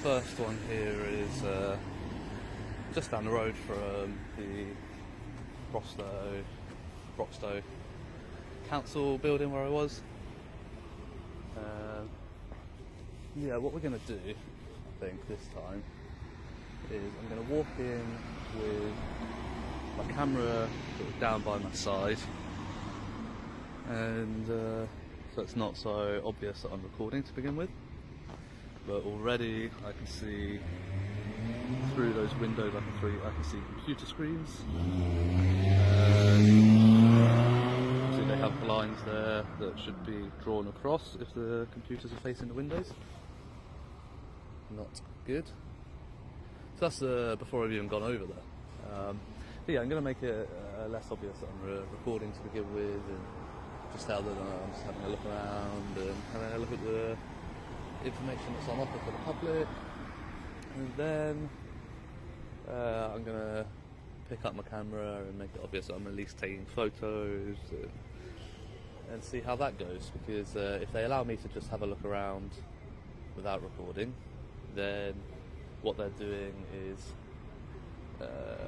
first one here is just down the road from the Broxtowe Council building where I was. Yeah, what we're going to do, I think, this time is I'm going to walk in with my camera sort of down by my side, and so it's not so obvious that I'm recording to begin with. But already I can see through those windows, I can see computer screens. See they have blinds there that should be drawn across if the computers are facing the windows. Not good. So that's before I've even gone over there. But yeah, I'm going to make it less obvious that I'm recording to begin with, and just tell them I'm just having a look around and having a look at the information that's on offer for the public. And then I'm going to pick up my camera and make it obvious that I'm at least taking photos and see how that goes, because if they allow me to just have a look around without recording, then what they're doing is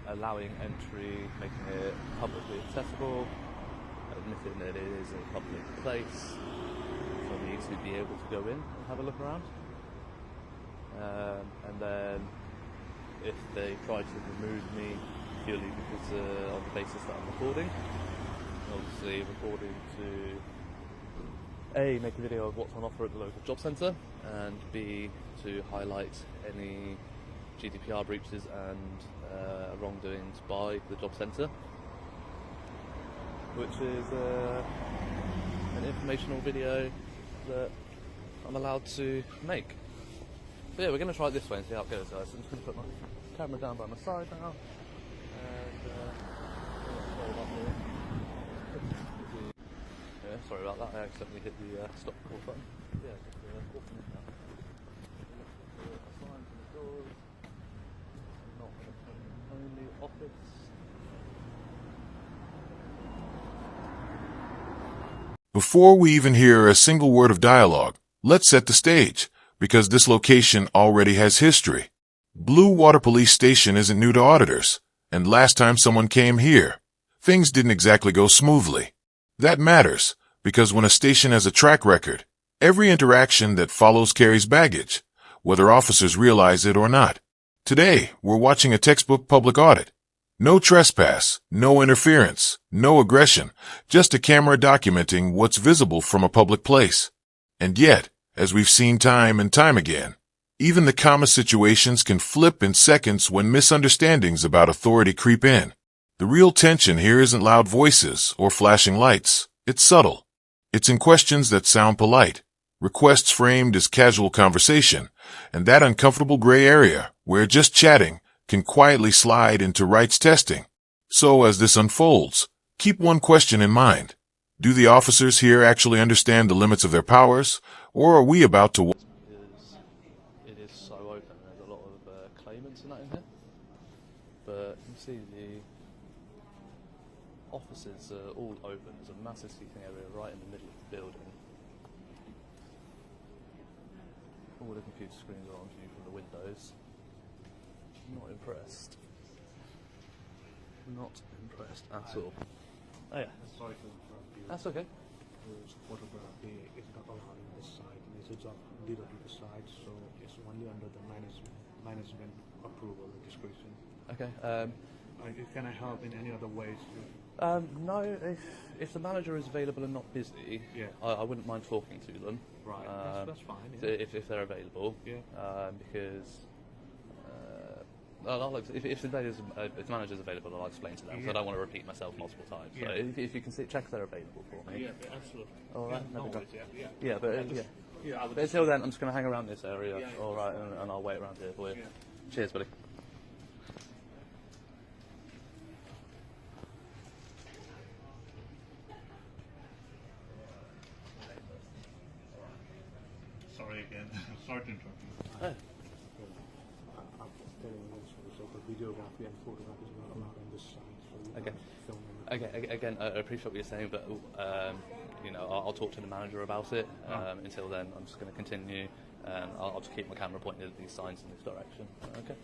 allowing entry, making it publicly accessible, admitting that it is a public place for me to be able to go in and have a look around. And then if they try to remove me purely because on the basis that I'm recording, obviously recording to A, make a video of what's on offer at the local job centre, and B, to highlight any GDPR breaches and wrongdoings by the job centre, which is an informational video that I'm allowed to make. So yeah, we're going to try it this way and see how it goes, guys. So I'm just going to put my camera down by my side now, and sorry about that, I accidentally hit the stop record button. Yeah, just walking in now. Look at the signs on the doors. Not only office. Before we even hear a single word of dialogue, let's set the stage, because this location already has history. Blue Water Police Station isn't new to auditors, and last time someone came here, things didn't exactly go smoothly. That matters, because when a station has a track record, every interaction that follows carries baggage, whether officers realize it or not. Today, we're watching a textbook public audit. No trespass, no interference, no aggression, just a camera documenting what's visible from a public place. And yet, as we've seen time and time again, even the calmest situations can flip in seconds when misunderstandings about authority creep in. The real tension here isn't loud voices or flashing lights. It's subtle. It's in questions that sound polite, requests framed as casual conversation, and that uncomfortable gray area where just chatting can quietly slide into rights testing. So as this unfolds, keep one question in mind. Do the officers here actually understand the limits of their powers, or are we about to... It is so open, there's a lot of claimants and that in here. But you can see the offices are all open. There's a massive seating area right in the middle of the building. All the computer screens are on view from the windows. Not impressed. Not impressed at all. Oh yeah. Sorry to interrupt you. That's okay. Photography is not allowed on this site. It's on the side, so it's only under the management approval and discretion. Okay. Can I help in any other ways? No, if the manager is available and not busy, Yeah. I wouldn't mind talking to them. Right, that's fine. So Yeah. if they're available. Yeah. Because if the manager's available, I'll explain to them. So I don't want to repeat myself multiple times. Yeah. So if you can check if they're available for me. Yeah, absolutely. All right. Yeah, no no worries, problem. yeah. Yeah, but yeah. Yeah, I would But until then, I'm just going to hang around this area. Yeah, yeah. All right, and I'll wait around here for you. Yeah. Cheers, buddy. Sorry again. Sorry to interrupt you. Oh. I'm telling you also, the videography and photography is not allowed on this site. So Okay. Film anything. Okay, again, I appreciate what you're saying, but I'll talk to the manager about it. Until then, I'm just going to continue and I'll just keep my camera pointed at these signs in this direction. Okay.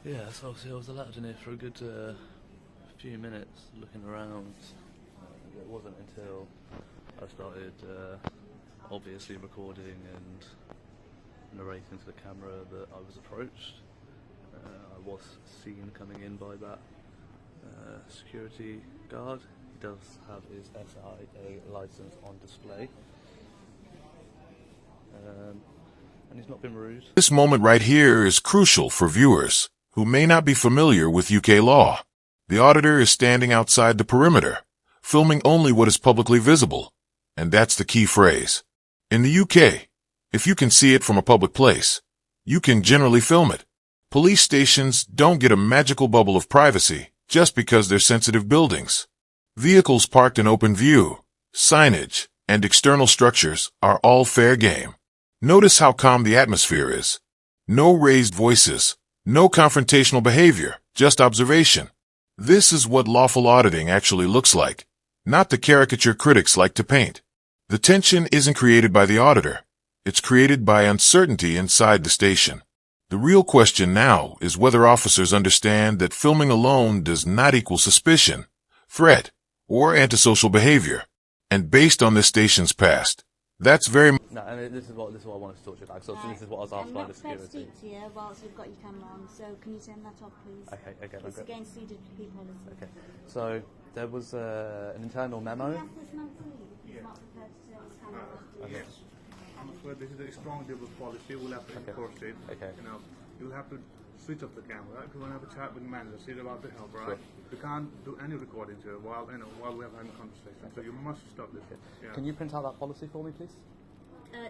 Yeah, so obviously I was allowed in here for a good few minutes looking around. It wasn't until I started obviously recording and narrating to the camera that I was approached. I was seen coming in by that security guard. He does have his SIA license on display. And he's not been rude. This moment right here is crucial for viewers who may not be familiar with UK law. The auditor is standing outside the perimeter, filming only what is publicly visible. And that's the key phrase. In the UK, if you can see it from a public place, you can generally film it. Police stations don't get a magical bubble of privacy just because they're sensitive buildings. Vehicles parked in open view, signage, and external structures are all fair game. Notice how calm the atmosphere is. No raised voices, no confrontational behavior, just observation. This is what lawful auditing actually looks like, not the caricature critics like to paint. The tension isn't created by the auditor. It's created by uncertainty inside the station. The real question now is whether officers understand that filming alone does not equal suspicion, threat, or antisocial behavior. And based on this station's past, that's very No, and this is what I wanted to talk to you about. So this is what I was asked by the security. I'm not prepared to speak to you whilst you've got your camera on, so can you turn that off, please? Okay, It's against CWP policy. Okay. So there was an internal memo. Can you ask this man to leave if he's not prepared to turn his camera off, please? Yes. I'm afraid this is a strong double policy. We'll have to enforce it. Okay. You know, you'll have to switch off the camera. If you want to have a chat with the manager, see about the help, right? Sure. You can't do any recordings here while we're having a conversation. So you must stop this. Yeah. Can you print out that policy for me, please?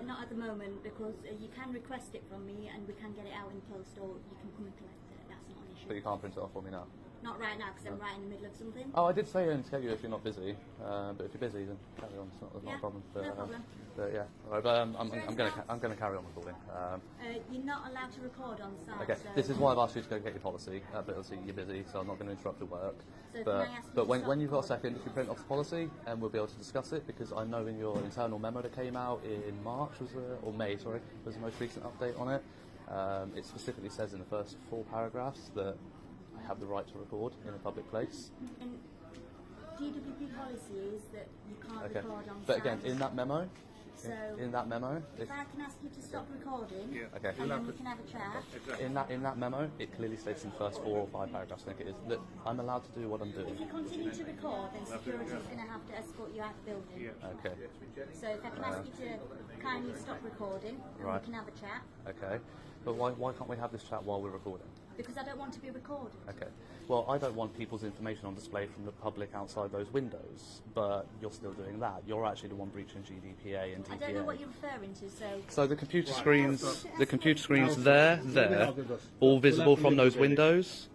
Not at the moment, because you can request it from me and we can get it out in post, or you can come and collect it. That's not an issue. But you can't print it off for me now. Not right now, because I'm right in the middle of something. Oh, I did say to tell you if you're not busy. But if you're busy, then carry on. It's not a problem. But, no problem. But yeah, all right. But I'm going to carry on recording. You're not allowed to record on site. Okay. So This is why I've asked you to go get your policy. But obviously you're busy, so I'm not going to interrupt your work. So But can I ask you but to when stop you've got a recording? second, if you print off the policy, and we'll be able to discuss it, because I know in your internal memo that came out in March or May, sorry, was the most recent update on it. It specifically says in the first 4 paragraphs that I have the right to record in a public place. And GWP policy is that you can't Okay. record on But site. again, in that memo, So in that memo, if I can ask you to stop recording, Yeah. Okay. and then we can have a chat. Exactly. in that memo, it clearly states in the first 4 or 5 paragraphs, I think it is, that I'm allowed to do what I'm If doing. you continue to record, then security is going to have to escort you out of the building. Yeah. Okay. So if I can ask you to kindly stop recording, and Right. we can have a chat, Okay. But why can't we have this chat while we're recording? because I don't want to be recorded. Okay. Well, I don't want people's information on display from the public outside those windows, but you're still doing that. You're actually the one breaching GDPR and DPA. I don't know what you're referring to, so So the computer screens there, all visible from those windows.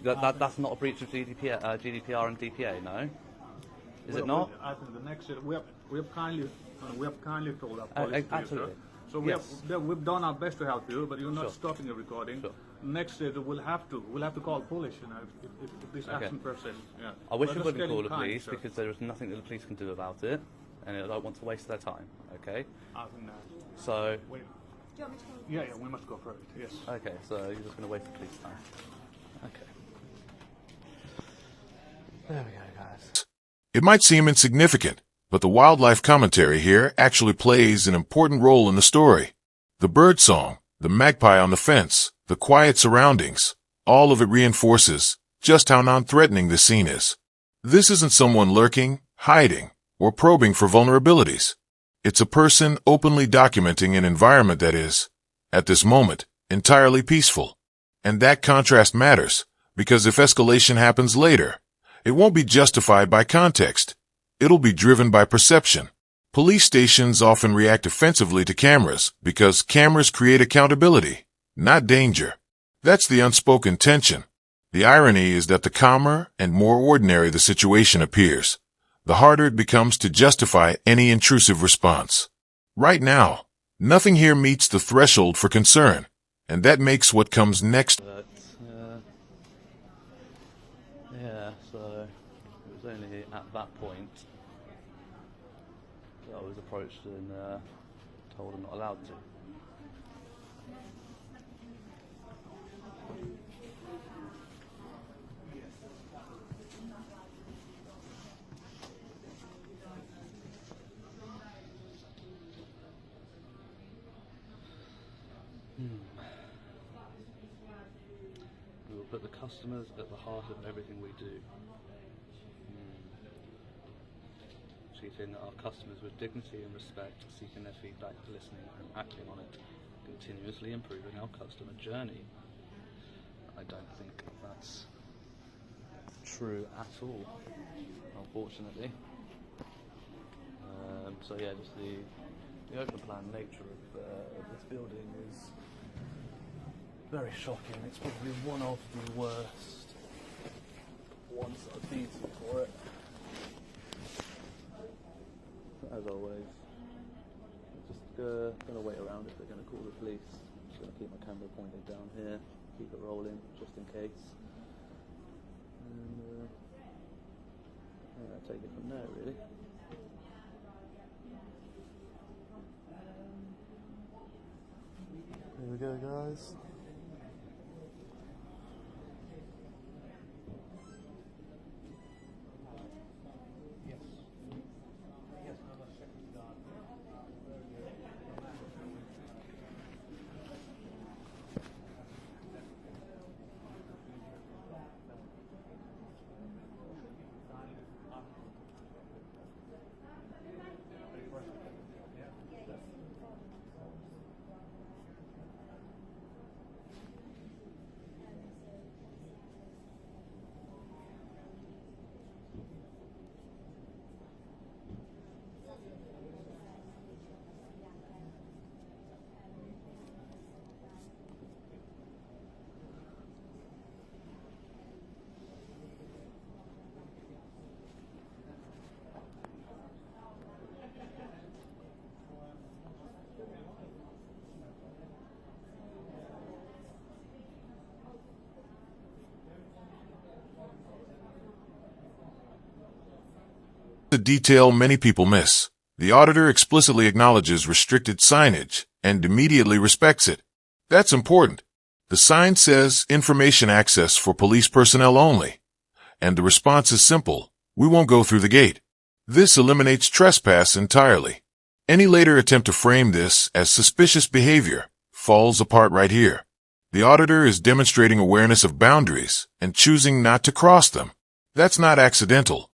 That's not a breach of GDPR and DPA, no? Is it not? I think the next we have kindly told our policy to you, absolutely. sir. So we've done our best to help you, but you're not Sure. stopping the recording. Sure. Next stage we'll have to call police, you know, if this action persists. Yeah. I wish But you just wouldn't getting call the kind, police sir. because there is nothing that the police can do about it, and I don't want to waste their time. Okay. I think So wait. do you want me to call the Yeah, police? we must go for it. Yes. okay. So you're just going to waste the police time. Okay. There we go, guys. It might seem insignificant, but the wildlife commentary here actually plays an important role in the story. The bird song, the magpie on the fence, the quiet surroundings, all of it reinforces just how non-threatening this scene is. This isn't someone lurking, hiding, or probing for vulnerabilities. It's a person openly documenting an environment that is, at this moment, entirely peaceful. And that contrast matters, because if escalation happens later, it won't be justified by context. It'll be driven by perception. Police stations often react offensively to cameras because cameras create accountability, not danger. That's the unspoken tension. The irony is that the calmer and more ordinary the situation appears, the harder it becomes to justify any intrusive response. Right now, Nothing here meets the threshold for concern, and that makes what comes next. But, yeah, so it was only at that point that I was approached and told I'm not allowed to. We will put the customers at the heart of everything we do. Treating our customers with dignity and respect, seeking their feedback, listening and acting on it, continuously improving our customer journey. I don't think that's true at all, unfortunately. So yeah, just the open plan nature of this building is very shocking. It's probably one of the worst ones that I've been to for it. As always, I'm just going to wait around if they're going to call the police. I'm just going to keep my camera pointed down here, keep it rolling just in case. And yeah, take it from there really. Here we go, guys. The detail many people miss. The auditor explicitly acknowledges restricted signage and immediately respects it. That's important. The sign says information access for police personnel only. And the response is simple: we won't go through the gate. This eliminates trespass entirely. Any later attempt to frame this as suspicious behavior falls apart right here. The auditor is demonstrating awareness of boundaries and choosing not to cross them. That's not accidental.